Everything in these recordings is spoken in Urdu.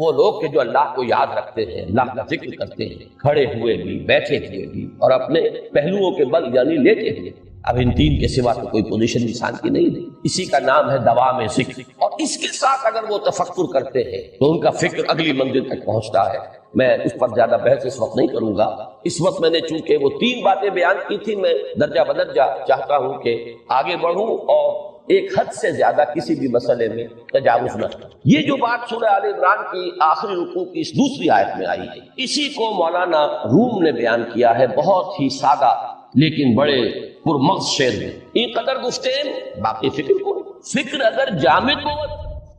وہ لوگ کہ جو اللہ کو یاد رکھتے ہیں، اللہ کا ذکر کرتے ہیں، کھڑے ہوئے بھی، بیٹھے ہوئے بھی، اور اپنے پہلوؤں کے بل یعنی لیٹے ہوئے۔ اب ان تین کے سوا تو کوئی پوزیشن انسان کی نہیں ہے، اسی کا نام ہے دوام ذکر۔ اور اس کے ساتھ اگر وہ تفکر کرتے ہیں تو ان کا فکر اگلی منزل تک پہنچتا ہے۔ میں اس پر زیادہ بحث اس وقت نہیں کروں گا۔ اس وقت میں نے چونکہ وہ تین باتیں بیان کی تھی، میں درجہ بدرجہ چاہتا ہوں کہ آگے بڑھوں اور ایک حد سے زیادہ کسی بھی مسئلے میں تجاوز نہ کروں۔ یہ جو بات سورہ آل عمران کی آخری رکوع کی اس دوسری آیت میں آئی ہے، اسی کو مولانا روم نے بیان کیا ہے بہت ہی سادہ لیکن بڑے پرمغز شعر میں۔ این قدر گفتیم باقی فکر کن، فکر اگر جامد بود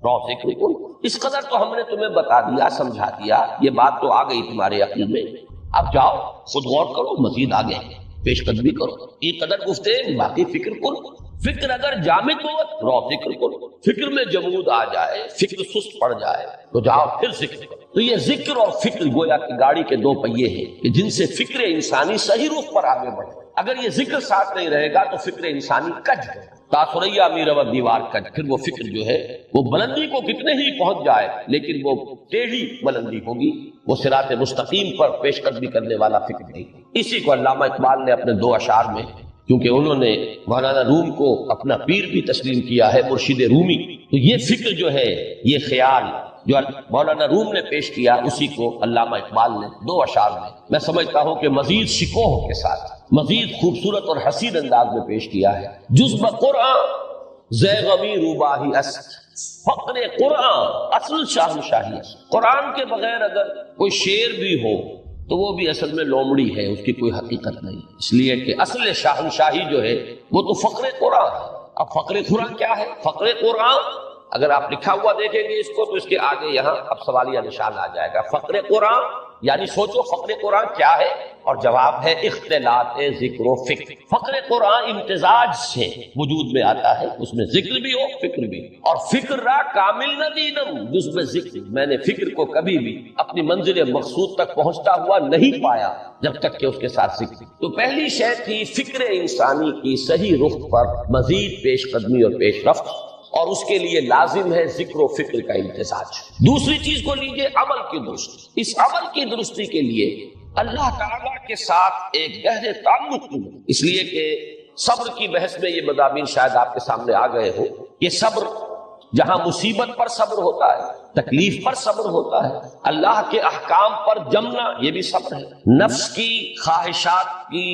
رو فکر کن۔ اس قدر تو ہم نے تمہیں بتا دیا، سمجھا دیا، یہ بات تو آ گئی تمہارے عقل میں، اب جاؤ خود غور کرو، مزید آگے پیش قدمی کرو۔ این قدر گفتیم باقی فکر کن، فکر اگر جامد بود رو فکر کن۔ فکر میں جمود آ جائے، فکر سست پڑ جائے تو جاؤ پھر ذکر کرو۔ تو یہ ذکر اور فکر گویا کہ گاڑی کے دو پہیے ہیں کہ جن سے فکر انسانی صحیح رخ پر آگے بڑھے۔ اگر یہ ذکر ساتھ نہیں رہے گا تو فکر انسانی کج ہے، تاثریا میرا دیوار کج۔ پھر وہ فکر جو ہے وہ بلندی کو کتنے ہی پہنچ جائے لیکن وہ ٹیڑھی بلندی ہوگی، وہ صراط مستقیم پر پیش قدمی کرنے والا فکر نہیں۔ اسی کو علامہ اقبال نے اپنے دو اشعار میں، کیونکہ انہوں نے مولانا روم کو اپنا پیر بھی تسلیم کیا ہے، مرشد رومی، تو یہ فکر جو ہے، یہ خیال جو مولانا روم نے پیش کیا، اسی کو علامہ اقبال نے دو اشعار میں سمجھتا ہوں کہ مزید شکوہ کے ساتھ، مزید خوبصورت اور حسین انداز میں پیش کیا ہے۔ جز بقرآن زے غمی روباہی است، فقر قرآن اصل شاہنشاہی است۔ قرآن کے بغیر اگر کوئی شعر بھی ہو تو وہ بھی اصل میں لومڑی ہے، اس کی کوئی حقیقت نہیں، اس لیے کہ اصل شاہنشاہی جو ہے وہ تو فقر قرآن ہے۔ اب فقر قرآن کیا ہے؟ فقر قرآن اگر آپ لکھا ہوا دیکھیں گے اس کو تو اس کے آگے یہاں اب سوالیہ نشان آ جائے گا۔ فقر قرآن یعنی سوچو فقر قرآن کیا ہے، اور جواب ہے اختلاط ذکر و فکر۔ فقر قرآن امتزاج سے وجود میں آتا ہے، اس میں ذکر بھی ہو فکر بھی، اور فکر را کامل نہ دینم جز میں ذکر، میں نے فکر کو کبھی بھی اپنی منزل مقصود تک پہنچتا ہوا نہیں پایا جب تک کہ اس کے ساتھ ذکر۔ تو پہلی شے تھی فکر انسانی کی صحیح رخ پر مزید پیش قدمی اور پیش رفت، اور اس کے لیے لازم ہے ذکر و فکر کا امتزاج۔ دوسری چیز کو لیجئے عمل کی درستی۔ اس عمل کی درستی کے لیے اللہ تعالیٰ کے ساتھ ایک گہرے تعلق کی، اس لیے کہ صبر کی بحث میں یہ مضامین شاید آپ کے سامنے آ گئے ہو کہ صبر جہاں مصیبت پر صبر ہوتا ہے، تکلیف پر صبر ہوتا ہے، اللہ کے احکام پر جمنا یہ بھی صبر ہے، نفس کی خواہشات کی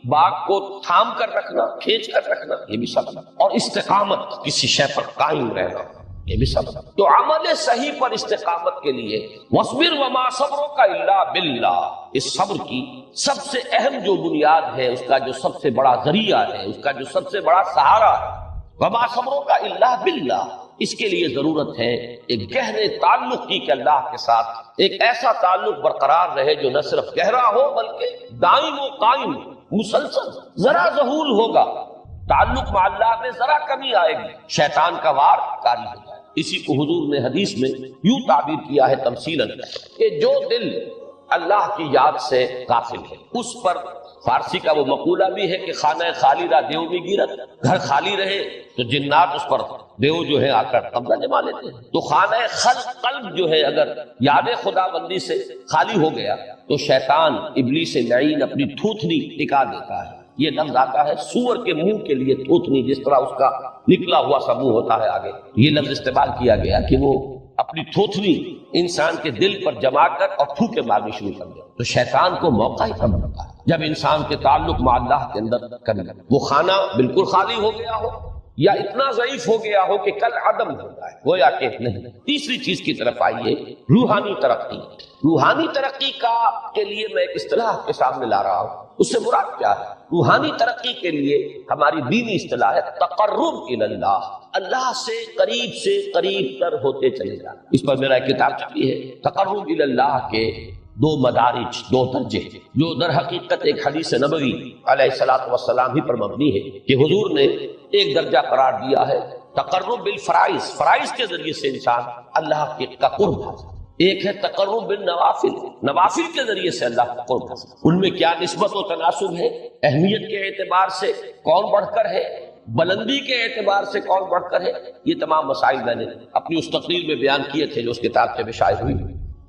باغ کو تھام کر رکھنا، کھینچ کر رکھنا یہ بھی صبر ہے، اور استقامت کسی شے پر قائم رہنا یہ بھی صبر ہے۔ تو عمل صحیح پر استقامت کے لیے وَاصْبِرْ وَمَا صَبْرُكَ إِلَّا بِاللَّهِ، اس صبر کی سب سے اہم جو بنیاد ہے، اس کا جو سب سے بڑا ذریعہ ہے، اس کا جو سب سے بڑا سہارا ہے، وَمَا صَبْرُكَ إِلَّا بِاللَّهِ، اس کے لیے ضرورت ہے ایک گہرے تعلق کی کہ اللہ کے ساتھ ایک ایسا تعلق برقرار رہے جو نہ صرف گہرا ہو بلکہ دائم و قائم مسلسل۔ ذرا ذہول ہوگا تعلق مع اللہ میں، ذرا کمی آئے گی شیطان کا وار کاری ہو جائے۔ اسی کو حضور نے حدیث میں یوں تعبیر کیا ہے تمثیلاً کہ جو دل اللہ کی یاد سے غافل ہے اس پر، فارسی کا وہ مقولہ بھی ہے کہ خانہ خالی را دیو بھی گیرت، گھر خالی رہے تو جنات اس پر دیو جو ہے آ کر قبضہ جما لیتے ہیں۔ تو خانہ قلب جو ہے اگر یاد خدا بندی سے خالی ہو گیا تو شیطان ابلیس لعین اپنی تھوتنی ٹکا دیتا ہے۔ یہ لفظ آتا ہے سور کے منہ کے لیے تھوتنی، جس طرح اس کا نکلا ہوا سا منہ ہوتا ہے آگے، یہ لفظ استعمال کیا گیا کہ وہ اپنی تھوتنی انسان کے دل پر جما کر اور پھوکے مارنی شروع کر دیا۔ تو شیطان کو موقع ہی کم ملتا ہے جب انسان کے تعلق مع اللہ کے اندر کرنا، وہ خانہ بالکل خالی ہو گیا ہو یا اتنا ضعیف ہو گیا ہو کہ کل عدم ہوتا ہے، گویا کہ نہیں۔ تیسری چیز کی طرف آئیے، روحانی ترقی۔ روحانی ترقی کے لیے میں ایک اصطلاح کے سامنے لا رہا ہوں، اس سے مراد کیا ہے؟ روحانی ترقی کے لیے ہماری دینی اصطلاح ہے تقرب الی اللہ، اللہ سے قریب تر ہوتے چلے جانا۔ اس پر میرا ایک کتاب چھپی ہے، تقرب الی اللہ کے دو مدارج، دو درجے، جو در حقیقت ایک حدیث نبوی علیہ الصلوۃ والسلام ہی پر مبنی ہے کہ حضور نے ایک درجہ قرار دیا ہے تقرب بالفرائض، فرائض کے ذریعے سے انسان اللہ کا قرب حاصل۔ ایک ہے تقرب بالنوافل، نوافل کے ذریعے سے اللہ کا قرب حاصل۔ ان میں کیا نسبت و تناسب ہے، اہمیت کے اعتبار سے کون بڑھ کر ہے، بلندی کے اعتبار سے کون بڑھ کر ہے، یہ تمام مسائل میں نے اپنی اس تقریر میں بیان کیے تھے جو اس کتاب سے شائع ہوئی۔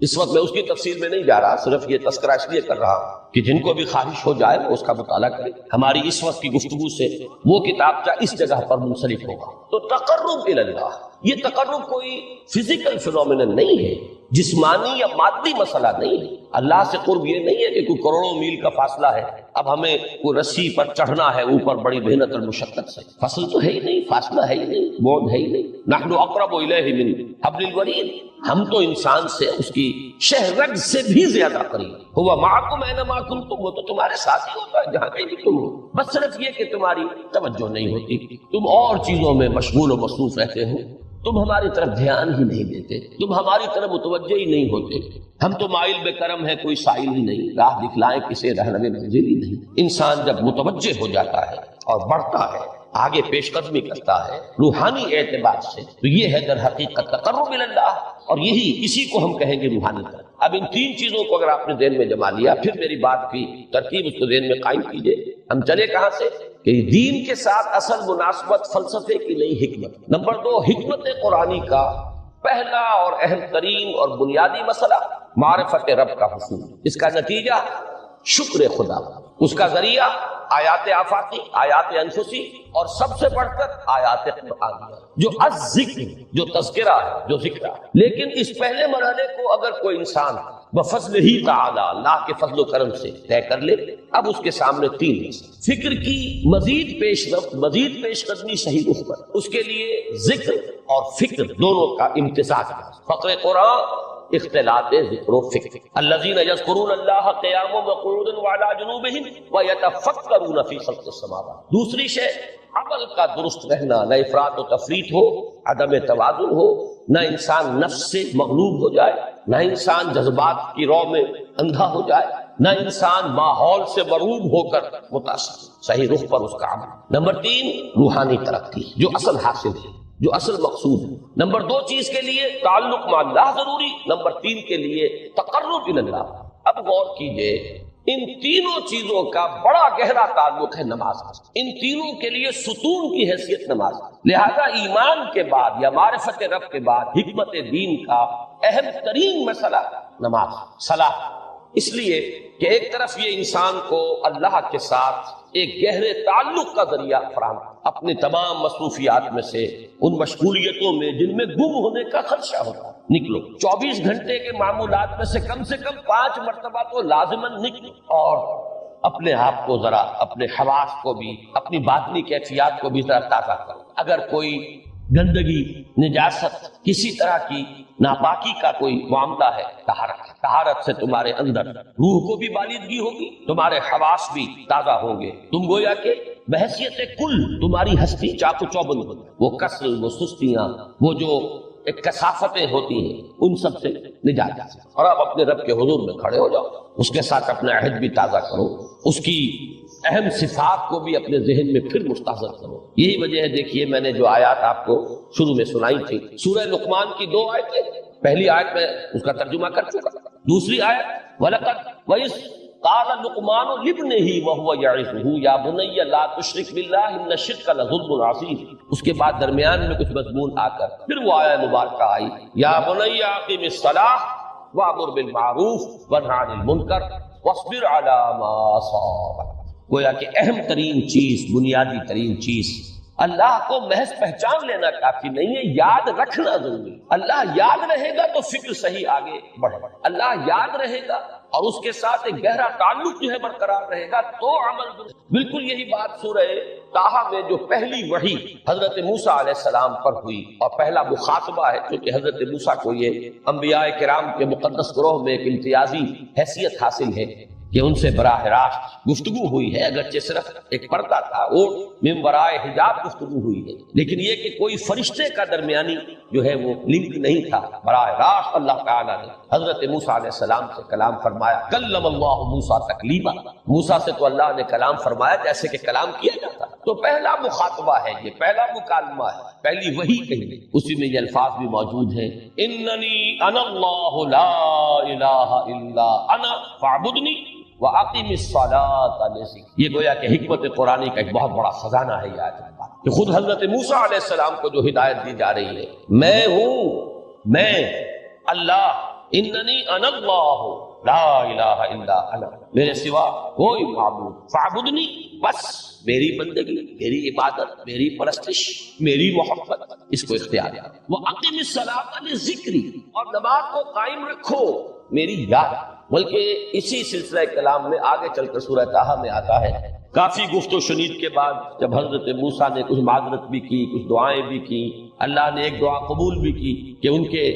اس وقت میں اس کی تفصیل میں نہیں جا رہا، صرف یہ تذکرہ اس لیے کر رہا ہوں کہ جن کو بھی خواہش ہو جائے وہ اس کا مطالعہ کرے۔ ہماری اس وقت کی گفتگو سے وہ کتابچہ اس جگہ پر منسلک ہوگا۔ تو تقرب الی اللہ، یہ تقرب کوئی فزیکل فینومینن نہیں ہے، جسمانی یا مادی مسئلہ نہیں ہے۔ اللہ سے قرب یہ نہیں ہے کہ کوئی کروڑوں میل کا فاصلہ ہے، اب ہمیں کوئی رسی پر چڑھنا ہے اوپر بڑی محنت اور مشقت سے، فصل تو ہے ہی نہیں، فاصلہ ہے ہی نہیں، بعد ہے ہی نہیں۔ نحن اقرب الیہ من حبل الورید، ہم تو انسان سے اس کی شہ رگ سے بھی زیادہ قریب۔ ہوا معکم اینما کنتم، وہ تو تمہارے ساتھ ہی ہوتا ہے جہاں کہیں بھی تم ہو، بس صرف یہ کہ تمہاری توجہ نہیں ہوتی، تم اور چیزوں میں مشغول و مصروف رہتے ہو، تم ہماری طرف دھیان ہی نہیں دیتے، تم ہماری طرف متوجہ ہی نہیں ہوتے۔ ہم تو مائل بے کرم ہے، کوئی سائل ہی نہیں، راہ دکھلائیں کسے رہنمے منزل ہی نہیں۔ انسان جب متوجہ ہو جاتا ہے اور بڑھتا ہے، آگے پیش قدمی کرتا ہے روحانی اعتبار سے، تو یہ ہے در حقیقت تقرب الی اللہ، اور یہی اسی کو ہم کہیں گے روحانی طرف۔ اب ان تین چیزوں کو اگر آپ نے ذہن میں جما لیا، پھر میری بات کی ترتیب اس کو ذہن میں قائم کیجئے۔ ہم چلے کہاں سے کہ دین کے ساتھ اصل مناسبت فلسفے کی نہیں، حکمت۔ نمبر 2، حکمت قرآنی کا پہلا اور اہم ترین اور بنیادی مسئلہ معرفت رب کا حصول، اس کا نتیجہ شکر خدا، اس کا ذریعہ آیات آفاقی، آیات انفسی، اور سب سے بڑھ کر آیات قرآنیہ، جو الذکر، جو تذکرہ ہے، جو ذکر ہے۔ لیکن اس پہلے مرحلے کو اگر کوئی انسان بفضل ہی تعالی، اللہ کے فضل و کرم سے طے کر لے، اب اس کے سامنے تین ہے۔ فکر کی مزید پیش رفت، مزید پیش قدمی صحیح رخ پر، اس کے لیے ذکر اور فکر دونوں کا امتزاج ہے۔ فقر قرآن اختلاط ذکر و فکر، الذین یذکرون اللہ قیاما وقعودا وعلی جنوبہم ویتفکرون فی خلق السماوات۔ دوسری شے عمل کا درست رہنا، نہ افراط و تفریط ہو، عدم توازن ہو، نہ انسان نفس سے مغلوب ہو جائے، نہ انسان جذبات کی رو میں اندھا ہو جائے، نہ انسان ماحول سے مرعوب ہو کر متاثر، صحیح رخ پر اس کا عمل۔ نمبر 3، روحانی ترقی، جو اصل حاصل ہے، جو اصل مقصود ہے۔ نمبر 2 چیز کے لیے تعلق مع اللہ ضروری، نمبر 3 کے لیے تقرب الی اللہ۔ اب غور کیجئے، ان تینوں چیزوں کا بڑا گہرا تعلق ہے نماز، ان تینوں کے لیے ستون کی حیثیت نماز۔ لہذا ایمان کے بعد یا معرفت رب کے بعد حکمت دین کا اہم ترین مسئلہ نماز، صلاۃ، اس لیے کہ ایک طرف یہ انسان کو اللہ کے ساتھ ایک گہرے تعلق کا ذریعہ فراہم، اپنی تمام مصروفیات میں سے، ان مشغولیتوں میں جن میں گم ہونے کا خدشہ ہوتا ہے، نکلو۔ 24 گھنٹے کے معمولات میں سے کم 5 مرتبہ تو لازماً نکلو، اور اپنے آپ کو ذرا، اپنے حواس کو بھی، اپنی باطنی کیفیات کو بھی ذرا تازہ کرو۔ اگر کوئی گندگی، نجاست، کسی طرح کی ناپاکی کا کوئی معاملہ ہے، طہارت سے تمہارے اندر روح کو بھی بالیدگی ہوگی، تمہارے حواس بھی تازہ ہوں گے، تم گویا کہ بحیثیت کل تمہاری ہستی چاق و چوبند ہوگی۔ وہ کسل، وہ سستیاں، وہ جو ایک کثافتیں ہوتی ہیں، ان سب سے نجات حاصل، اور آپ اپنے رب کے حضور میں کھڑے ہو جاؤ، اس کے ساتھ اپنا عہد بھی تازہ کرو، اس کی اہم صفات کو بھی اپنے ذہن میں پھر مستحضر کرو۔ یہی وجہ ہے، دیکھیے میں نے جو آیات آپ کو شروع میں سنائی تھی، سورہ لقمان کی 2 آیتیں، پہلی آیت میں اس کا ترجمہ کر چکا، دوسری آیت وَلَقَدْ وَإِذْ قَالَ لُقْمَانُ لِابْنِهِ وَهُوَ يَعِظُهُ يَا بُنَيَّ لَا تُشْرِكْ بِاللَّهِ إِنَّ الشِّرْكَ لَظُلْمٌ عَظِيمٌ۔ اس کے بعد درمیان میں کچھ مضمون آ کر پھر وہ آیت مبارکہ آئی، یا بنی اقم الصلاۃ وامر بالمعروف وانہ عن المنکر واصبر علی ما اصابک۔ گویا کہ اہم ترین چیز، بنیادی ترین چیز، اللہ کو محض پہچان لینا کافی نہیں ہے، یاد رکھنا ضروری ہے۔ اللہ یاد رہے گا تو فکر صحیح آگے بڑھے، اللہ یاد رہے گا اور اس کے ساتھ ایک گہرا تعلق جو ہے برقرار رہے گا تو عمل درست۔ بالکل یہی بات سورہ طٰہٰ میں جو پہلی وحی حضرت موسیٰ علیہ السلام پر ہوئی، اور پہلا مخاطبہ ہے کیونکہ حضرت موسیٰ کو یہ انبیاء کرام کے مقدس گروہ میں ایک امتیازی حیثیت حاصل ہے کہ ان سے براہ راست گفتگو ہوئی ہے، اگرچہ صرف ایک پردہ تھا، وہ من برائے حجاب گفتگو ہوئی ہے، لیکن یہ کہ کوئی فرشتے کا درمیانی جو ہے وہ لنک نہیں تھا، براہ راست اللہ تعالیٰ نے حضرت موسیٰ علیہ السلام سے کلام فرمایا۔ کلم اللہ موسیٰ تکلیما، موسیٰ سے تو اللہ نے کلام فرمایا جیسے کہ کلام کیا جاتا۔ تو پہلا مخاطبہ ہے، یہ پہلا مکالمہ ہے، پہلی وحی کہی، اسی میں یہ الفاظ بھی موجود ہیں، اننی انا اللہ لا الہ الا انا فاعبدنی وَأَقِمِ الصَّلَاةَ لِذِكْرِي۔ یہ گویا کہ حکمت قرآنی کا ایک بہت بڑا خزانہ ہے یہ آیت کہ خود حضرت موسیٰ علیہ السلام کو جو ہدایت دی جا رہی ہے، میں ہوں، میں اللہ اننی انا اللہ لا الہ الا انا، میرے سوا کوئی معبود، فاعبدنی، بس میری بندگی، میری عبادت، میری پرستش، میری محبت، اس کو اختیار ہے۔ وَأَقِمِ الصَّلَاةَ لِذِكْرِی، اور نماز کو قائم رکھو میری یاد۔ بلکہ اسی سلسلہ کلام میں آگے چل کر سورہ طٰہٰ میں آتا ہے، کافی گفت و شنید کے بعد جب حضرت موسیٰ نے کچھ معذرت بھی کی، کچھ دعائیں بھی کی، اللہ نے ایک دعا قبول بھی کی کہ ان کے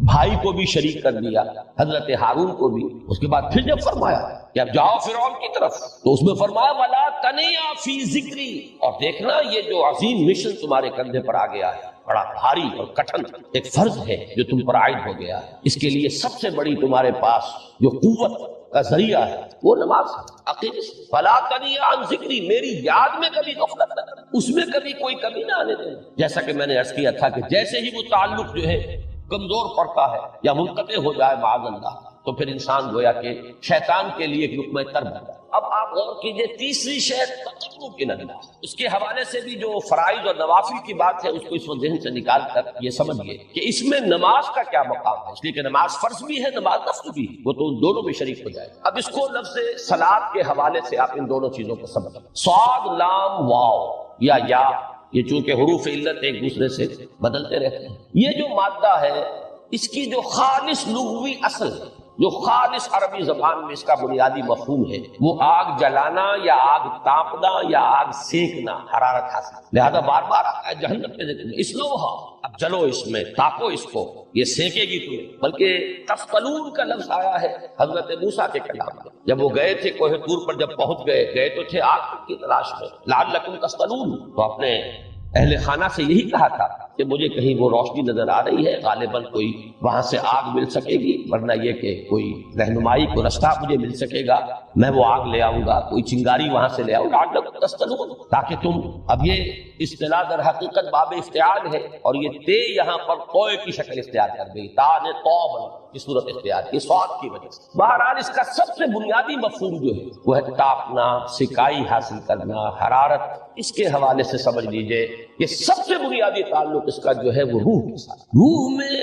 بھائی کو بھی شریک کر دیا، حضرت ہارون کو بھی۔ اس کے بعد پھر جب فرمایا کہ اب جاؤ فرعون کی طرف، تو اس میں فرمایا وَلَا تَنِيَا فِي ذِكْرِي، اور دیکھنا یہ جو عظیم مشن تمہارے کندھے پر آ گیا ہے، بڑا بھاری اور کٹھن ایک فرض ہے جو تم پر عائد ہو گیا ہے، اس کے لیے سب سے بڑی تمہارے پاس جو قوت کا ذریعہ ہے وہ نماز ہے۔ عقیم فَلَا تَنِيَا عَنْ ذِكْرِي، میری یاد میں کبھی غفلت نہ کرنا، اس میں کبھی کوئی کمی نہ آنے دینا۔ جیسا کہ میں نے عرض کیا تھا کہ جیسے ہی وہ تعلق جو ہے کمزور پڑتا ہے یا منقطع ہو جائے معاذ اللہ، تو پھر انسان گویا کہ شیطان کے لیے ایک لقمہ تر بنتا ہے۔ اب آپ غور کیجئے، تیسری شے تقرب الاللہ، اس کے حوالے سے بھی جو فرائض اور نوافل کی بات ہے اس کو اس وقت ذہن سے نکال کر یہ سمجھیے کہ اس میں نماز کا کیا مقام ہے، اس لیے کہ نماز فرض بھی ہے، نماز نفل بھی ہے، وہ تو ان دونوں میں شریک ہو جائے۔ اب اس کو لفظ صلاۃ کے حوالے سے آپ ان دونوں چیزوں کو سمجھیں۔ صاد لام واو یا یہ چونکہ حروف علت ایک دوسرے سے بدلتے رہتے ہیں، یہ جو مادہ ہے اس کی جو خالص لغوی اصل ہے، جو خالص عربی زبان میں اس کا بنیادی مفہوم ہے، وہ آگ جلانا یا آگ تاپنا یا آگ سینکنا، حرارت حاصل۔ لہذا بار بار آتا ہے جہنم کے ذکر میں، اسلوہا، اب جلو اس میں، تاپو اس کو، یہ سینکے گی تمہیں۔ بلکہ تفقلون کا لفظ آیا ہے حضرت موسیٰ کے کلام میں، جب وہ گئے تھے کوہ طور پر، جب پہنچ گئے تو تھے آگ کی تلاش میں، لعلکم تسقلون، تو اپنے اہل خانہ سے یہی کہا تھا کہ مجھے کہیں وہ روشنی نظر آ رہی ہے، غالباً کوئی وہاں سے آگ مل سکے گی، ورنہ یہ کہ کوئی رہنمائی کو رستہ مجھے مل سکے گا، میں وہ آگ لے آؤں گا، کوئی چنگاری وہاں سے لے آؤں، لعلکم تسقلون، تاکہ تم، اب یہ اصطلاح در حقیقت باب افتعال ہے، اور یہ تے یہاں پر توئے کی شکل اختیار کر گئی، تا نے توبن کی صورت اختیار کی سواد کی وجہ سے۔ بہرحال اس کا سب سے بنیادی مفہوم جو ہے وہ ہے تاپنا، سکائی حاصل کرنا، حرارت۔ اس کے حوالے سے سمجھ لیجئے یہ سب سے بنیادی تعلق اس کا جو ہے وہ روح کے ساتھ۔ روح میں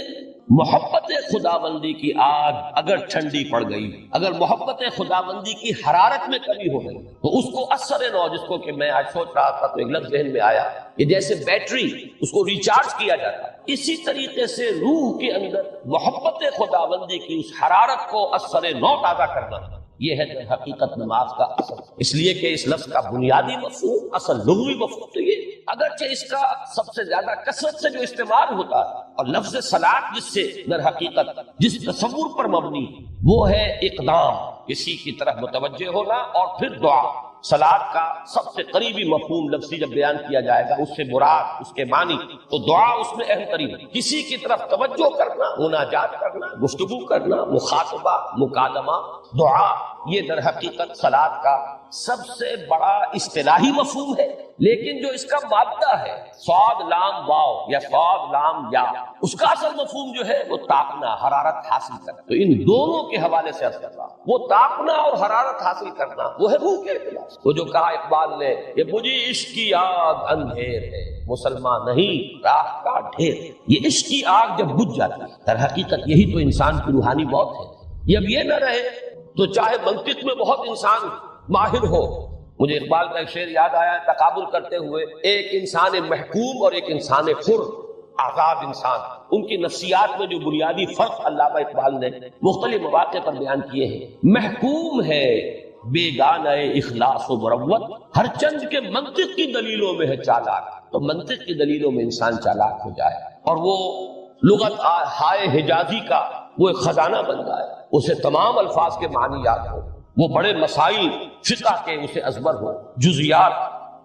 محبت خداوندی کی آگ اگر ٹھنڈی پڑ گئی، اگر محبت خداوندی کی حرارت میں کمی ہو گئی، تو اس کو اثر نو، جس کو کہ میں آج سوچ رہا تھا تو ایک لفظ ذہن میں آیا کہ جیسے بیٹری اس کو ریچارج کیا جاتا ہے، اسی طریقے سے روح کے اندر محبت خداوندی کی اس حرارت کو اثر نو تازہ کرنا، یہ ہے حقیقت نماز کا اصل۔ اس لیے کہ اس لفظ کا بنیادی مفہوم، اصل لغوی مفہوم تو یہ، اگرچہ اس کا سب سے زیادہ کثرت سے جو استعمال ہوتا ہے، اور لفظ صلاۃ جس سے در حقیقت جس تصور پر مبنی وہ ہے اقدام، کسی کی طرف متوجہ ہونا اور پھر دعا۔ صلاۃ کا سب سے قریبی مفہوم لفظی جب بیان کیا جائے گا، اس سے مراد، اس کے معنی، تو دعا اس میں اہم ترین ہے، کسی کی طرف توجہ کرنا، مناجات کرنا، گفتگو کرنا، مخاطبہ، مکالمہ، دعا، یہ در حقیقت صلاۃ کا سب سے بڑا اصطلاحی مفہوم ہے۔ لیکن جو اس کا مادہ ہے، صاد لام واو یا صاد لام یا، اس کا اصل مفہوم جو ہے وہ تاپنا، حرارت حاصل کرنا۔ تو ان دونوں کے حوالے سے عرض کر رہا ہوں، وہ تاپنا اور حرارت حاصل کرنا وہ ہے روح کے اعتبار سے۔ وہ جو کہا اقبال نے کہ مجھے عشق کی آگ اندھیر ہے، مسلمان نہیں راہ کا ڈھیر۔ یہ عشق کی آگ جب بجھ جاتی ہے، در حقیقت یہی تو انسان کی روحانی موت ہے۔ یہ اب یہ نہ رہے تو چاہے منطق میں بہت انسان ماہر ہو، مجھے اقبال کا ایک شعر یاد آیا تقابل کرتے ہوئے، ایک انسان محکوم اور ایک انسان حر، آزاد انسان، ان کی نفسیات میں جو بنیادی فرق علامہ اقبال نے مختلف مواقع پر بیان کیے ہیں۔ محکوم ہے بیگانہ اخلاص و مروت، ہر چند کے منطق کی دلیلوں میں ہے چالاک، تو منطق کی دلیلوں میں انسان چالاک ہو جائے اور وہ لغت ہائے حجازی کا وہ ایک خزانہ بن جائے، اسے تمام الفاظ کے معنی یاد ہو، وہ بڑے مسائل فقہ کے اسے ازبر ہو، جزیات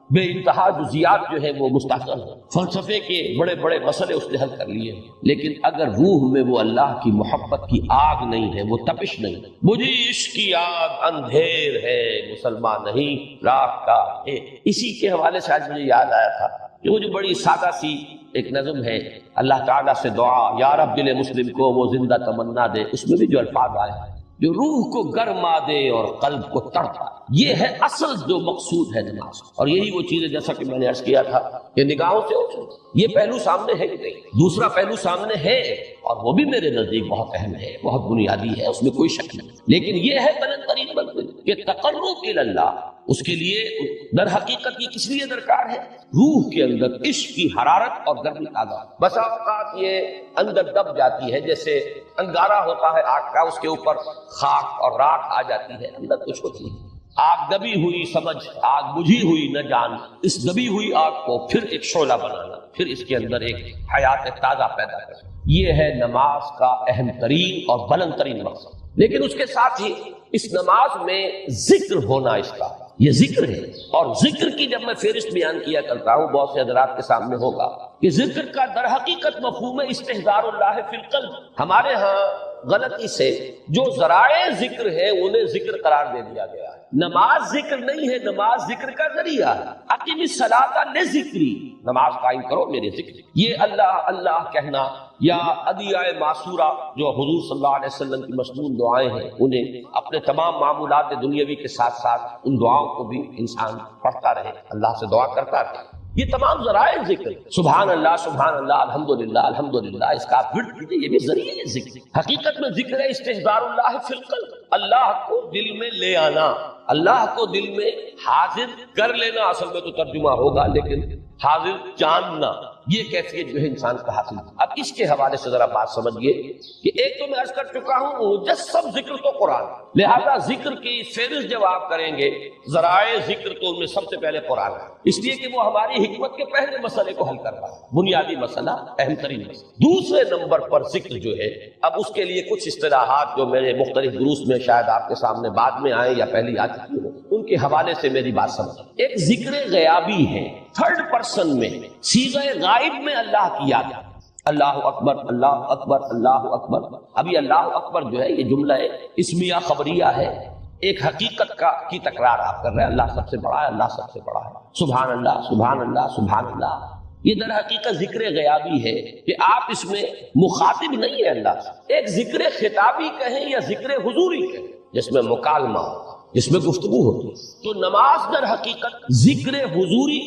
بے انتہا جزیات جو ہے وہ مستحکم ہو، فلسفے کے بڑے بڑے مسئلے اس نے حل کر لیے ہیں، لیکن اگر روح میں وہ اللہ کی محبت کی آگ نہیں ہے، وہ تپش نہیں ہے، مجھے عشق کی آگ اندھیر ہے، مسلمان نہیں راہ کا ہے۔ اسی کے حوالے سے آج مجھے یاد آیا تھا کہ وہ جو بڑی سادہ سی ایک نظم ہے، اللہ تعالیٰ سے دعا یا رب دل مسلم کو وہ زندہ تمنا دے، اس میں بھی جو الفاظ آئے ہیں، جو روح کو گرما دے اور قلب کو تڑپا، یہ ہے اصل جو مقصود ہے نماز۔ اور یہی وہ چیز ہے جیسا کہ میں نے عرض کیا تھا کہ نگاہوں سے اٹھو، یہ پہلو سامنے ہے کہ نہیں، دوسرا پہلو سامنے ہے اور وہ بھی میرے نزدیک بہت اہم ہے، بہت بنیادی ہے، اس میں کوئی شک نہیں، لیکن یہ ہے بلند ترین منزل کہ تقرب الی اللہ، اس کے لیے در حقیقت یہ کس لیے درکار ہے؟ روح کے اندر عشق کی حرارت اور گرمی تازہ۔ بس اوقات یہ اندر دب جاتی ہے، جیسے انگارہ ہوتا ہے آگ کا، اس کے اوپر خاک اور راکھ آ جاتی ہے، اندر کچھ ہوتی ہے۔ آگ دبی ہوئی سمجھ، آگ بجھی ہوئی نہ جان، اس دبی ہوئی آگ کو پھر ایک شعلہ بنانا، پھر اس کے اندر ایک حیات تازہ پیدا کرنا، یہ ہے نماز کا اہم ترین اور بلند ترین مقصد۔ لیکن اس کے ساتھ ہی اس نماز میں ذکر ہونا، اس کا یہ ذکر ہے، اور ذکر کی جب میں فہرست بیان کیا کرتا ہوں بہت سے حضرات کے سامنے ہوگا کہ ذکر کا در حقیقت مفہوم ہے استحضار اللہ فی القلب۔ ہمارے ہاں غلطی سے جو ذرائع ذکر ہے انہیں ذکر قرار دے دیا گیا ہے۔ نماز ذکر نہیں ہے، نماز ذکر کا ذریعہ ہے۔ اقیم الصلاۃ لذکری، نماز قائم کرو میرے ذکر۔ یہ اللہ اللہ کہنا یا ادعیہ معصورہ جو حضور صلی اللہ علیہ وسلم کی مصنون دعائیں ہیں، انہیں اپنے تمام معمولات دنیاوی کے ساتھ ساتھ ان دعاؤں کو بھی انسان پڑھتا رہے، اللہ سے دعا کرتا رہے، یہ تمام ذرائع ذکر، سبحان اللہ الحمدللہ الحمدللہ، اس کا آپ ورد کیجئے، یہ بھی ذریعہ ذکر۔ حقیقت میں ذکر ہے استحضار اللہ فی القلب، اللہ کو دل میں لے آنا، اللہ کو دل میں حاضر کر لینا، اصل میں تو ترجمہ ہوگا لیکن حاضر جاننا، یہ کیفیت جو ہے انسان کا حاصل۔ اب اس کے حوالے سے ذرا بات سمجھیے کہ ایک تو میں عرض کر چکا ہوں مجسم ذکر تو قرآن، لہذا ذکر کی فہرست جب آپ کریں گے ذرائع ذکر تو ان میں سب سے پہلے قرآن ہے، اس لیے کہ وہ ہماری حکمت کے پہلے مسئلے کو حل کر رہا ہے، بنیادی مسئلہ، اہم ترین مسئلہ۔ دوسرے نمبر پر ذکر جو ہے، اب اس کے لیے کچھ اصطلاحات جو میرے مختلف دروس میں شاید آپ کے سامنے بعد میں آئیں یا پہلی آ چکی ہوں، ان کے حوالے سے میری بات سمجھ۔ ایک ذکر غیابی ہے، تھرڈ پرسن میں، صیغہ غائب میں اللہ کی یاد، اللہ اکبر اللہ اکبر اللہ اکبر۔ ابھی اللہ اکبر جو ہے یہ جملہ اسمیہ خبریہ ہے، ایک حقیقت کی تکرار آپ کر رہے ہیں، اللہ سب سے بڑا ہے، اللہ سب سے بڑا ہے، سبحان اللہ سبحان اللہ سبحان اللہ۔ یہ در حقیقت ذکر غیابی ہے کہ آپ اس میں مخاطب نہیں ہے اللہ سے، ایک ذکر خطابی کہیں یا ذکر حضوری کہیں جس میں مکالمہ ہوتا، جس میں گفتگو ہوتی۔ تو نماز در حقیقت ذکر حضوری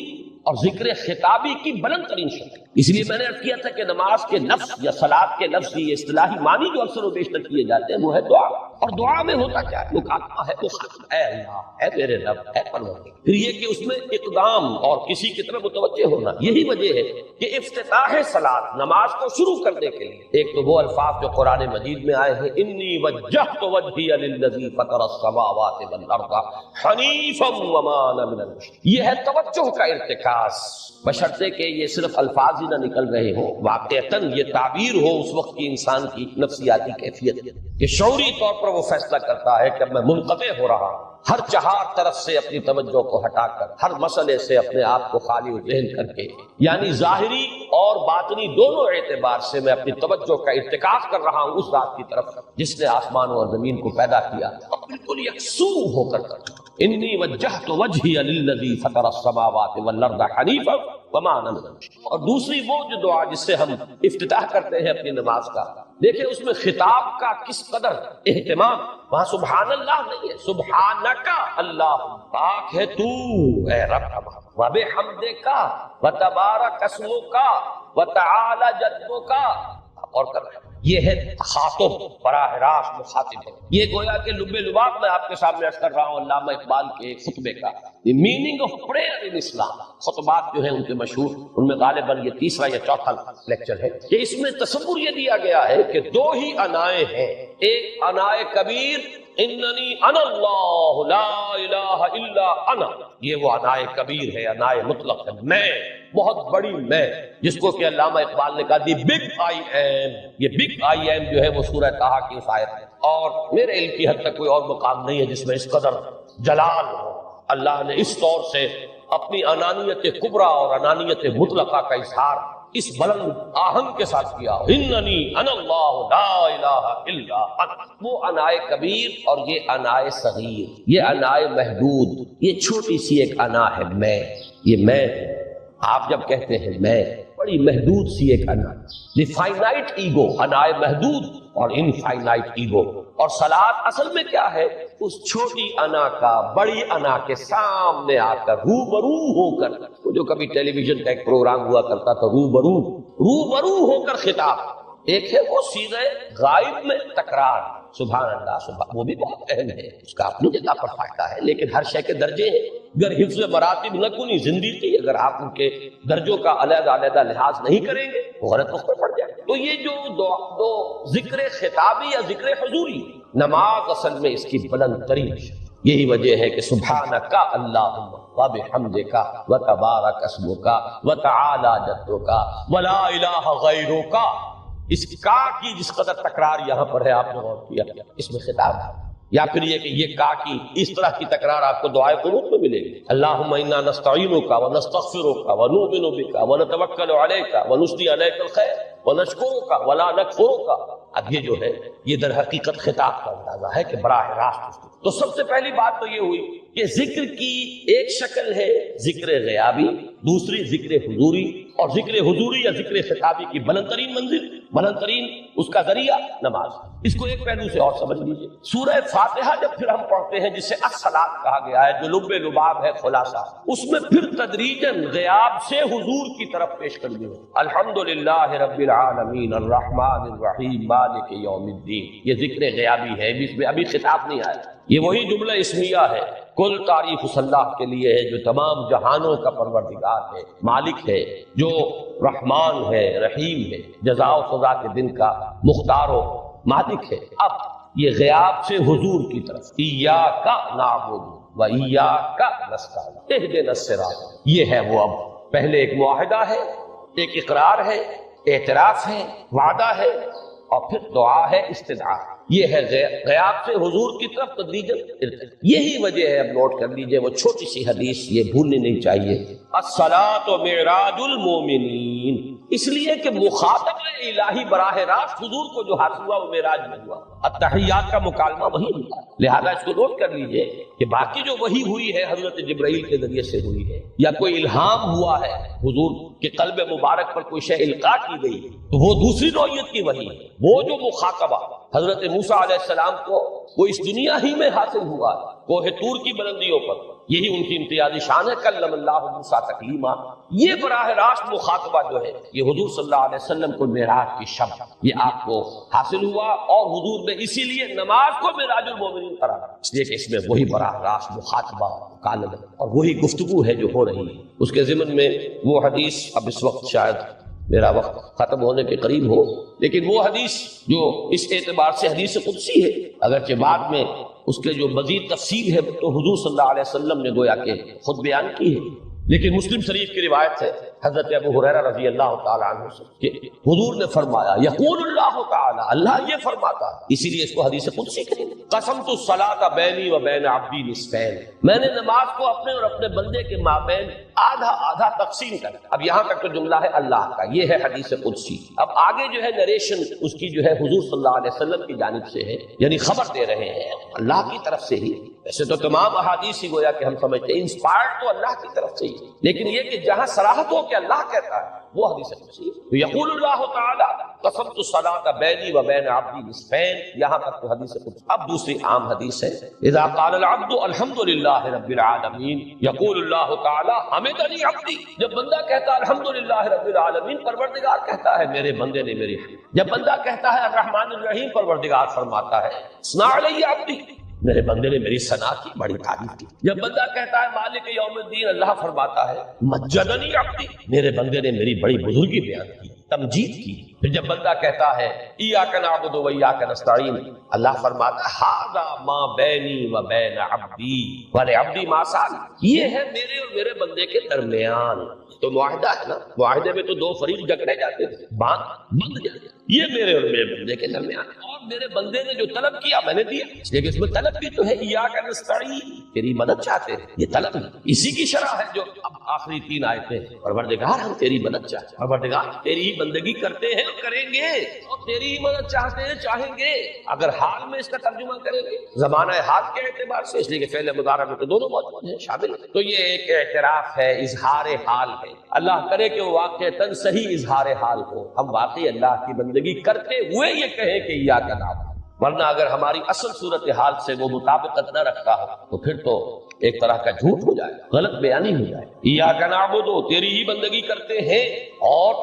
اور ذکر خطابی کی بلند ترین شکل، اس لیے میں نے عرض کیا تھا کہ نماز کے لفظ یا صلاۃ کے لفظ کی اصطلاحی معنی جو اکثر و بیشتر کیے جاتے ہیں وہ ہے دعا، اور دعا میں ہوتا کیا ہے؟ مکالمہ ہے، اے اللہ، اے میرے رب، اے پروردگار۔ پھر یہ کہ اس میں اقدام اور کسی کی طرف متوجہ ہونا، یہی وجہ ہے کہ افتتاح صلاۃ، نماز کو شروع کرنے کے لیے ایک تو وہ الفاظ جو قرآن مجید میں آئے ہیں، انی وجہت وجہی للذی فطر السماوات والارض حنیفا وما انا من المشرکین، یہ ہے توجہ کا ارتکاز، بشرطے کہ یہ صرف الفاظ ہی نہ نکل رہے ہوں، واقعتاً یہ تعبیر ہو اس وقت کی انسان کی نفسیاتی کیفیت کہ شعوری طور پر وہ فیصلہ کرتا ہے کہ میں منقطع ہو رہا ہوں، ہر چہار طرف سے اپنی توجہ کو ہٹا کر، ہر مسئلے سے اپنے آپ کو خالی ذہن کر کے، یعنی ظاہری اور باطنی دونوں اعتبار سے میں اپنی توجہ کا ارتکاز کر رہا ہوں اس ذات کی طرف جس نے آسمانوں اور زمین کو پیدا کیا، اور بالکل یکسو ہو کر انی وجہت وجہی للذی فطر السماوات والارض حنیفا وما انا من المشرکین۔ اور دوسری وہ جو دعا جس سے ہم افتتاح کرتے ہیں اپنی نماز کا، دیکھیں اس میں خطاب کا کس قدر اہتمام، وہاں سبحان اللہ نہیں ہے، سبحانک اللہ، پاک ہے تو اے رب ہمارا، وبحمدک وتبارک اسمک وتعالی جدک، اور کر رہے ہیں، یہ ہے خاطب، براہ راست مخاطب ہے۔ یہ گویا کہ لب لباب میں آپ کے سامنے عرض کر رہا ہوں علامہ اقبال کے خطبے کا، دی میننگ آف پریئر ان اسلام۔ خطبات جو ہیں ان کے مشہور، ان میں غالباً یہ تیسرا یا چوتھا لیکچر ہے کہ اس میں تصور یہ دیا گیا ہے کہ دو ہی انائیں ہیں، ایک انائے کبیر اننی انا اللہ لا الہ الا انا، یہ وہ انائے کبیر ہے، انائے مطلق ہے، میں، بہت بڑی میں، جس کو کہ علامہ اقبال نے کہا دی بگ آئی ایم۔ یہ بگ آئی ایم جو ہے وہ سورہ طٰہٰ کی اس آیت ہے، اور میرے علم کی حد تک کوئی اور مقام نہیں ہے جس میں اس قدر جلال ہو۔ اللہ نے اس طور سے اپنی انانیت کبریٰ اور انانیت مطلقہ کا اظہار اس بلند آہنگ کے ساتھ کیا، اننی انا اللہ لا الہ الا انا، وہ انائے کبیر اور یہ انائے صغیر، یہ انائے محدود، یہ چھوٹی سی ایک انا ہے، میں، یہ میں، آپ جب کہتے ہیں میں، بڑی محدود سی ایک انا، دی فائنائٹ ایگو، انائے محدود اور انفائنائٹ ایگو۔ اور صلاۃ اصل میں کیا ہے؟ اس چھوٹی انا کا بڑی انا کے سامنے آ کر، روبرو ہو کر، وہ جو کبھی ٹیلی ویژن کا ایک پروگرام ہوا کرتا تھا، روبرو ہو کر خطاب، ایک ہے وہ صیغہ غائب میں تکرار، سبحان اللہ سبحان، وہ بھی بہت اہم ہے، اس کا اپنی جگہ پر فائدہ ہے، لیکن ہر شے کے درجے ہیں۔ اگر حفظ مراتب نہ کنی زندگی، اگر آپ ان کے درجوں کا علیحدہ علیحدہ لحاظ نہیں کریں گے تو غلط وقت پر پڑ جائے۔ تو یہ جو دو ذکر خطابی یا ذکر حضوری، نماز اصل میں اس کی بلند ترین، یہی وجہ ہے کہ سبحانک اللہم وبحمدک وتبارک اسمک وتعالی جدک ولا الہ غیرک، اس کا کی جس قدر تکرار یہاں پر ہے آپ نے غور کیا، اس میں خطاب ہے۔ یا پھر یہ کہ یہ کا کی اس طرح کی تکرار آپ کو دعائے قنوت میں ملے گی، اللہم انا نستعینک ونستغفرک ونؤمن بک ونتوکل علیک ونثنی علیک الخیر ونشکرک ولا نکفرک۔ اب یہ جو ہے یہ در حقیقت خطاب کا اندازہ ہے کہ براہ راست۔ تو سب سے پہلی بات تو یہ ہوئی کہ ذکر کی ایک شکل ہے ذکر غیابی، دوسری ذکر حضوری، اور ذکر حضوری یا ذکر خطابی کی بلند ترین منزل، بلند ترین اس کا ذریعہ نماز۔ اس کو ایک پہلو سے اور سمجھ لیجئے، سورہ فاتحہ جب پھر ہم پڑھتے ہیں جسے الصلاۃ کہا گیا ہے، جو لب لباب ہے خلاصہ، اس میں پھر تدریجاً غیاب سے حضور کی طرف پیش کر دی ہے۔ الحمدللہ رب العالمین الرحمن الرحیم مالک یوم الدین، یہ ذکر غیابی ہے، اس میں ابھی خطاب نہیں آیا۔ یہ وہی جملہ اسمیہ ہے، کل تعریف اس اللہ کے لیے ہے جو تمام جہانوں کا پروردگار ہے، مالک ہے، جو رحمان ہے، رحیم ہے، جزا و سزا کے دن کا مختار و مالک ہے۔ اب یہ غیاب سے حضور کی طرف، ایاک نعبد و ایاک نستعین اہدنا الصراط، یہ ہے وہ۔ اب پہلے ایک معاہدہ ہے، ایک اقرار ہے، اعتراف ہے، وعدہ ہے، اور پھر دعا ہے، استدعاء۔ یہ ہے غیاب سے حضور کی طرف تدریجاً۔ یہی وجہ ہے، اب نوٹ کر لیجئے وہ چھوٹی سی حدیث، یہ بھولنی نہیں چاہیے، الصلاۃ معراج المومنین، اس لیے کہ مخاطب الہی براہ راست حضور کو جو حاصل ہوا وہ معراج میں ہوا، التحیات کا مکالمہ وہی ہوا، لہذا اس کو نوٹ کر لیجئے کہ باقی جو وحی ہوئی ہے حضرت جبرائیل کے ذریعے سے ہوئی ہے، یا کوئی الہام ہوا ہے حضور کے قلب مبارک پر کوئی شے القاء کی گئی تو وہ دوسری نوعیت کی وحی ہے۔ وہ جو مخاطبہ حضرت موسیٰ علیہ السلام کو وہ اس دنیا ہی میں حاصل ہوا کوہ طور کی بلندیوں پر، یہی ان کی امتیازی شان ہے، کلم اللہ موسیٰ تکلیما۔ یہ براہ راست مخاطبہ جو ہے یہ حضور صلی اللہ علیہ وسلم کو معراج کی شب یہ آپ کو حاصل ہوا، اور حضور نے اسی لیے نماز کو معراج المومنین قرار دیا، اس لیے کہ اس میں وہی براہ راست مخاطبہ مکالمہ اور وہی گفتگو ہے جو ہو رہی ہے۔ اس کے ضمن میں وہ حدیث، اب اس وقت شاید میرا وقت ختم ہونے کے قریب ہو، لیکن وہ حدیث جو اس اعتبار سے حدیث قدسی ہے، اگرچہ بعد میں اس کے جو مزید تفصیل ہے تو حضور صلی اللہ علیہ وسلم نے گویا کہ خود بیان کی ہے، لیکن مسلم شریف کی روایت ہے حضرت ابو ہریرہ رضی اللہ تعالی عنہ سے کہ حضور نے فرمایا، یقول اللہ تعالی، اللہ یہ فرماتا ہے، اسی لیے اس کو حدیث قدسی کہیں گے، قسمت الصلاۃ بینی و بین عبدی نصفین، میں نے نماز کو اپنے اور اپنے بندے کے مابین آدھا آدھا تقسیم کر۔ اب یہاں تک تو جملہ ہے اللہ کا، یہ ہے حدیث قدسی۔ اب آگے جو ہے نریشن اس کی جو ہے حضور صلی اللہ علیہ وسلم کی جانب سے ہے، یعنی خبر دے رہے ہیں اللہ کی طرف سے ہی۔ ویسے تو تمام احادیث ہی گویا کہ ہم سمجھتے ہیں انسپائرڈ تو اللہ کی طرف سے ہی، لیکن یہ کہ جہاں صراحت ہو کہ اللہ کہتا ہے وہ حدیث قدسی ہے۔ یقول اللہ تعالی قسمت الصلاۃ بینی و بین عبدی نصفین، یہاں تک تو حدیث قدسی۔ اب دوسری عام حدیث ہے، اذا قال العبد الحمد للہ رب العالمین یقول اللہ تعالی حمدنی عبدی، جب بندہ کہتا ہے الحمد للہ رب العالمین، پروردگار کہتا ہے میرے بندے نے میری حمد۔ جب بندہ کہتا ہے الرحمن الرحیم، پروردگار فرماتا ہے اثنا علی عبدی، میرے بندے نے میری ثنا کی، بڑی تعریف کی۔ جب بندہ کہتا ہے مالک یوم الدین، اللہ فرماتا ہے مجدنی عبدی، میرے بندے نے میری بڑی بزرگی بیان کی، تمجید کی۔ پھر جب بندہ کہتا ہے ایاک نعبد و ایاک نستعین، اللہ فرماتا ہے ھذا ما بینی و بین عبدی ولعبدی ما سأل، یہ ہے میرے اور میرے بندے کے درمیان۔ تو معاہدہ ہے نا، معاہدے میں تو دو فریق جکڑے جاتے تھے، بند جاتے، یہ میرے اور میرے بندے کے درمیان، اور میرے بندے نے جو طلب کیا میں نے دیا، اس لیے کہ اس میں طلب بھی تو ہے، ایاک نستعین، تیری مدد چاہتے ہیں، یہ طلب ہے، اسی کی شرح ہے جو اب آخری تین آیتیں ہیں، پروردگار ہم تیری مدد چاہتے ہیں، پروردگار تیری ہی بندگی کرتے ہیں اور کریں گے، اور تیری ہی مدد چاہتے ہیں چاہیں گے۔ اگر حال میں اس کا ترجمہ کریں گے زمانہ حال کے اعتبار سے، اس لیے کہ فعل مضارع میں تو دونوں موجود ہیں، شامل ہیں، تو یہ ایک اعتراف ہے، اظہار حال ہے۔ اللہ کرے کہ وہ واقعتاً صحیح اظہار حال ہو، ہم واقعی اللہ کی بندگی کرتے ہوئے یہ کہیں کہ ایاک نعبد، ورنہ اگر ہماری اصل صورتحال سے وہ مطابقت نہ رکھتا ہو تو پھر تو ایک طرح کا جھوٹ ہو جائے، غلط بیانی ہو جائے۔ ایاک نعبد، تیری ہی بندگی کرتے ہیں، اور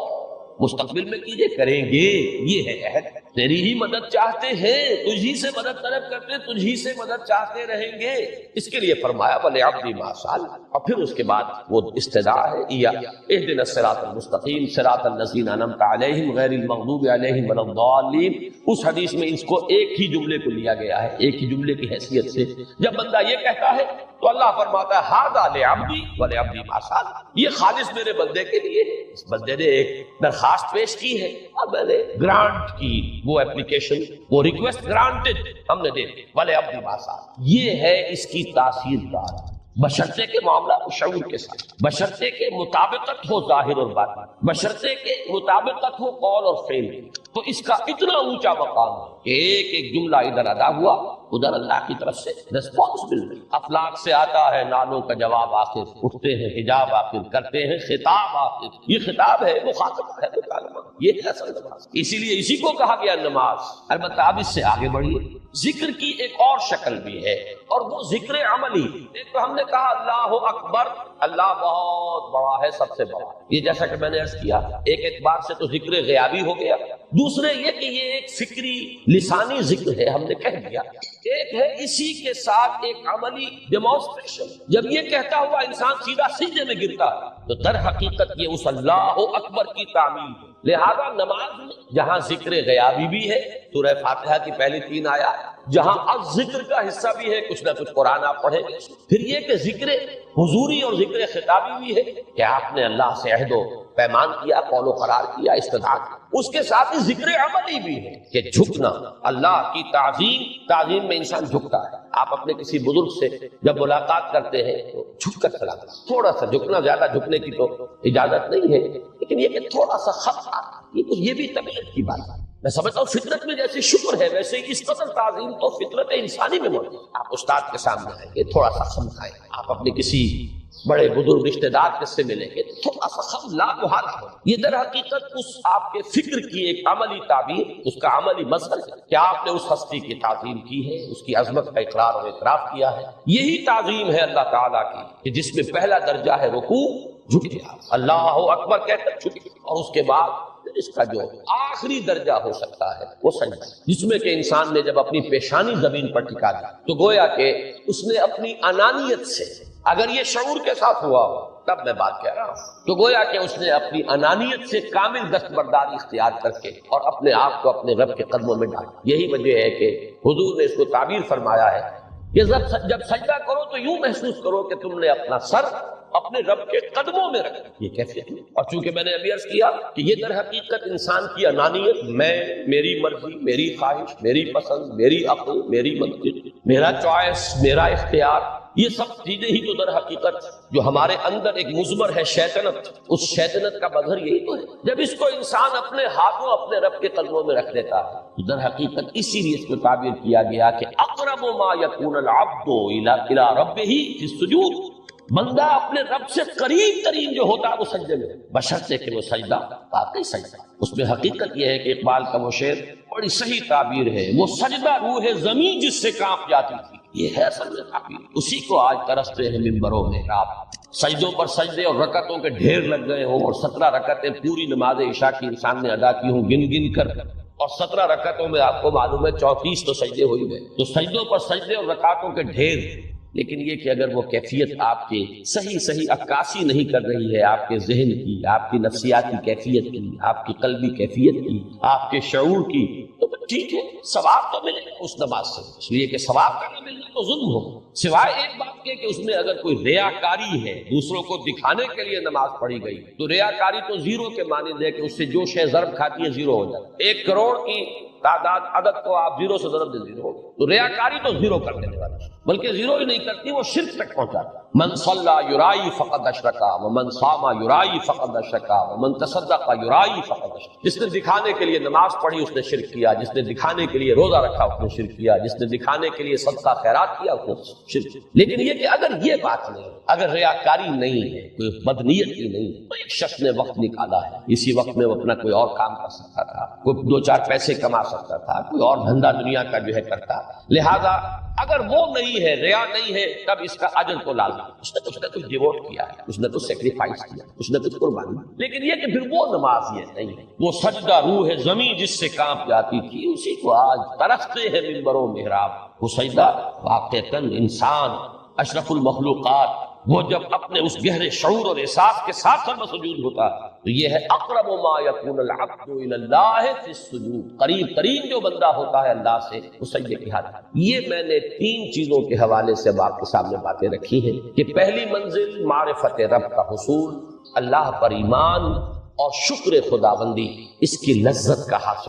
مستقبل میں کیجئے، کریں گے، یہ ہے عہد۔ تیری ہی مدد چاہتے ہیں، تجھی سے مدد طلب کرتے، تجھی سے مدد چاہتے رہیں گے۔ اس کے لیے فرمایا وَلِعَبْدِي مَا سَأَلَ، اور پھر اس کے بعد وہ استدعا ہے اهْدِنَا الصِّرَاطَ الْمُسْتَقِيمَ صِرَاطَ الَّذِينَ أَنْعَمْتَ عَلَيْهِمْ غَيْرِ الْمَغْضُوبِ عَلَيْهِمْ وَلَا الضَّالِّينَ۔ اس حدیث میں اس کو ایک ہی جملے کو لیا گیا ہے، ایک ہی جملے کی حیثیت سے۔ جب بندہ یہ کہتا ہے تو اللہ فرماتا ہے ہذا لعبدی ولعبدی ما سأل، یہ خالص میرے بندے کے لیے۔ اس بندے نے ایک درخواست پیش کی ہے اور میں نے گرانٹ کی، وہ اپلیکیشن، وہ ریکویسٹ گرانٹڈ ہم نے دے دی۔ ولعبدی ما سأل، یہ ہے اس کی تاثیر دار، بشرطے کے معاملہ شعور کے ساتھ، بشرطے کے مطابقت ہو ظاہر اور باطن، بشرطے کے مطابقت ہو قول اور فعل۔ تو اس کا اتنا اونچا مقام ہے کہ ایک ایک جملہ ادھر ادا ہوا، ادھر اللہ کی طرف سے ریسپانس مل رہی۔ افلاک سے آتا ہے نالوں کا جواب آخر، اٹھتے ہیں حجاب آخر، کرتے ہیں خطاب آخر۔ یہ خطاب ہے، مخاطب ہے، مکالمہ، یہ ہے اصل نماز۔ اسی لیے اسی کو کہا گیا نماز۔ البتہ اب اس سے آگے بڑھیے، ذکر کی ایک اور شکل بھی ہے، اور وہ ذکر عملی۔ ایک تو ہم نے کہا اللہ اکبر، اللہ بہت بڑا ہے، سب سے بڑا ہے، یہ جیسا کہ میں نے عرض کیا ایک اعتبار سے تو ذکر غیابی ہو گیا۔ دوسرے یہ کہ یہ ایک فکری لسانی ذکر ہے، ہم نے کہہ دیا۔ ایک ہے اسی کے ساتھ ایک عملی ڈیمانسٹریشن۔ جب یہ کہتا ہوا انسان سیدھا سجدے میں گرتا ہے تو در حقیقت یہ اس اللہ اکبر کی تعمیل ہے۔ لہذا نماز میں جہاں ذکر غیابی بھی ہے، سورہ فاتحہ کی پہلی 3 آیات، جہاں از ذکر کا حصہ بھی ہے، کچھ نہ کچھ قرآن آپ پڑھیں گے، پھر یہ کہ ذکر حضوری اور ذکر خطابی بھی ہے کہ آپ نے اللہ سے عہد و پیمان کیا، قول و قرار کیا، استدعا کیا۔ اس کے ساتھ ہی ذکر عملی بھی ہے کہ جھکنا، اللہ کی تعظیم میں انسان جھکتا ہے۔ آپ اپنے کسی بزرگ سے جب ملاقات کرتے ہیں تو جھک کر سلام، تھوڑا سا جھکنا، زیادہ جھکنے کی تو اجازت نہیں ہے، لیکن یہ کہ تھوڑا سا خفا، یہ بھی طبیعت کی بات ہے۔ میں سمجھتا ہوں فطرت میں جیسے شکر ہے ویسے ہی اس قدر تعظیم تو فطرت انسانی میں موجود ہے۔ آپ استاد کے سامنے آئیں گے تھوڑا سا خم کھائیں، آپ اپنے کسی بڑے بزرگ رشتہ دار کس سے ملیں گے تھوڑا سا خم لا محالہ ہو۔ یہ در حقیقت اس آپ کے فکر کی ایک عملی تعبیر، اس کا عملی مظہر ہے کہ آپ نے اس ہستی کی تعظیم کی ہے، اس کی عظمت کا اقرار اور اعتراف کیا ہے۔ یہی تعظیم ہے اللہ تعالیٰ کی کہ جس میں پہلا درجہ ہے رکوع، جھک گیا، اللہ اکبر کہہ کر جھک گیا، اور اس کے بعد اس کا جو آخری درجہ ہو سکتا ہے وہ سجدہ، جس میں کہ انسان نے جب اپنی پیشانی زمین پر ٹکا دی تو گویا کہ اس نے اپنی انانیت سے، اگر یہ شعور کے ساتھ ہوا ہو تب میں بات کہہ رہا ہوں، تو گویا کہ اس نے اپنی انانیت سے کامل دستبرداری اختیار کر کے اور اپنے آپ کو اپنے رب کے قدموں میں ڈالا۔ یہی وجہ ہے کہ حضور نے اس کو تعبیر فرمایا ہے کہ جب سجدہ کرو تو یوں محسوس کرو کہ تم نے اپنا سر اپنے رب کے قدموں میں رکھا۔ یہ کیفیت ہے، اور چونکہ میں نے ابھی عرض کیا کہ یہ در حقیقت انسان کی انانیت، میں، میری مرضی، میری خواہش، میری پسند، میری عقل، میری منطق، میرا چوائس، میرا اختیار، یہ سب چیزیں ہی تو در حقیقت جو ہمارے اندر ایک مضمر ہے شیطنت، اس شیطنت کا مظہر یہی تو ہے۔ جب اس کو انسان اپنے ہاتھوں اپنے رب کے قدموں میں رکھ دیتا ہے تو در حقیقت اسی لیے اس کو تعبیر کیا گیا کہ اقرب ما یکون العبد الی ربہ فی السجود، بندہ اپنے رب سے قریب ترین جو ہوتا ہے وہ سجدے میں، بشرطے کہ وہ سجدہ واقعی سجدہ۔ اس میں حقیقت یہ ہے کہ اقبال کا وہ شعر بڑی صحیح تعبیر ہے، وہ سجدہ روح زمین جس سے کانپ جاتی تھی، یہ ہے اصل میں تعبیر۔ اسی کو آج ترستے ہیں منبروں میں، رات سجدوں پر سجدے اور رکعتوں کے ڈھیر لگ گئے ہوں، اور 17 رکعتیں پوری نماز عشاء کی انسان نے ادا کی ہوں گن گن کر، اور 17 رکعتوں میں آپ کو معلوم ہے 34 تو سجدے ہو ہی گئے، تو سجدوں پر سجدے اور رکعتوں کے ڈھیر۔ لیکن یہ کہ اگر وہ کیفیت آپ کی صحیح عکاسی نہیں کر رہی ہے آپ کے ذہن کی، آپ کی نفسیاتی کیفیت کی، آپ کی قلبی کیفیت کی، آپ کے شعور کی، تو ٹھیک ہے، ثواب تو ملے اس نماز سے، اس لیے کہ ثواب کا نہ ملنا تو ظلم ہو، سوائے ایک بات کے کہ اس میں اگر کوئی ریاکاری ہے، دوسروں کو دکھانے کے لیے نماز پڑھی گئی، تو ریاکاری تو زیرو کے مانند ہے کہ اس سے جو شے ضرب کھاتی ہے زیرو ہو جاتا ہے۔ 1 کروڑ کی تعداد عدد کو آپ زیرو سے ضرب دے زیرو ہو، تو ریاکاری تو زیرو کر دینے والا، بلکہ زیرو ہی نہیں کرتی، وہ شرک تک پہنچاتا۔ من صلی یرائی فقد اشرکا ومن صام یرائی فقد اشرکا ومن تصدق یرائی فقد اشرکا۔ جس نے دکھانے کے لیے نماز پڑھی اس نے شرک کیا، جس نے دکھانے کے لیے روزہ رکھا اس نے شرک کیا، جس نے دکھانے کے لیے صدقہ خیرات کیا اس نے شرک کیا۔ لیکن یہ کہ اگر یہ بات نہیں، اگر ریاکاری نہیں ہے، کوئی بدنیتی نہیں، تو ایک شخص نے وقت نکالا ہے، اسی وقت میں وہ اپنا کوئی اور کام کر سکتا تھا، کوئی 2-4 پیسے کما سکتا تھا، کوئی اور دھندا دنیا کا جو ہے کرتا، لہذا اگر وہ نہیں ہے، ریا نہیں ہے، تب اس کا اجر تو لازم، اس نے کچھ نہ کچھ ڈیووٹ کیا ہے، اس نے کچھ سیکریفائس کیا، اس نے کچھ قربانی، لیکن یہ کہ پھر وہ نماز یہ نہیں ہے، وہ سجدہ روح زمین جس سے کانپ جاتی تھی اسی کو آج ترستے ہیں منبر و محراب۔ وہ سجدہ واقعتاً انسان اشرف المخلوقات وہ جب اپنے اس گہرے شعور اور احساس کے ساتھ سر سجود ہوتا تو یہ ہے اقرب ما یکون العبد الی اللہ فی السجود، قریب ترین جو بندہ ہوتا ہے اللہ سے وہ سجدے کی حالت۔ یہ میں نے 3 چیزوں کے حوالے سے آپ کے سامنے باتیں رکھی ہیں کہ پہلی منزل معرفت رب کا حصول، اللہ پر ایمان اور شکر خداوندی، اس کی لذت کا حاصل۔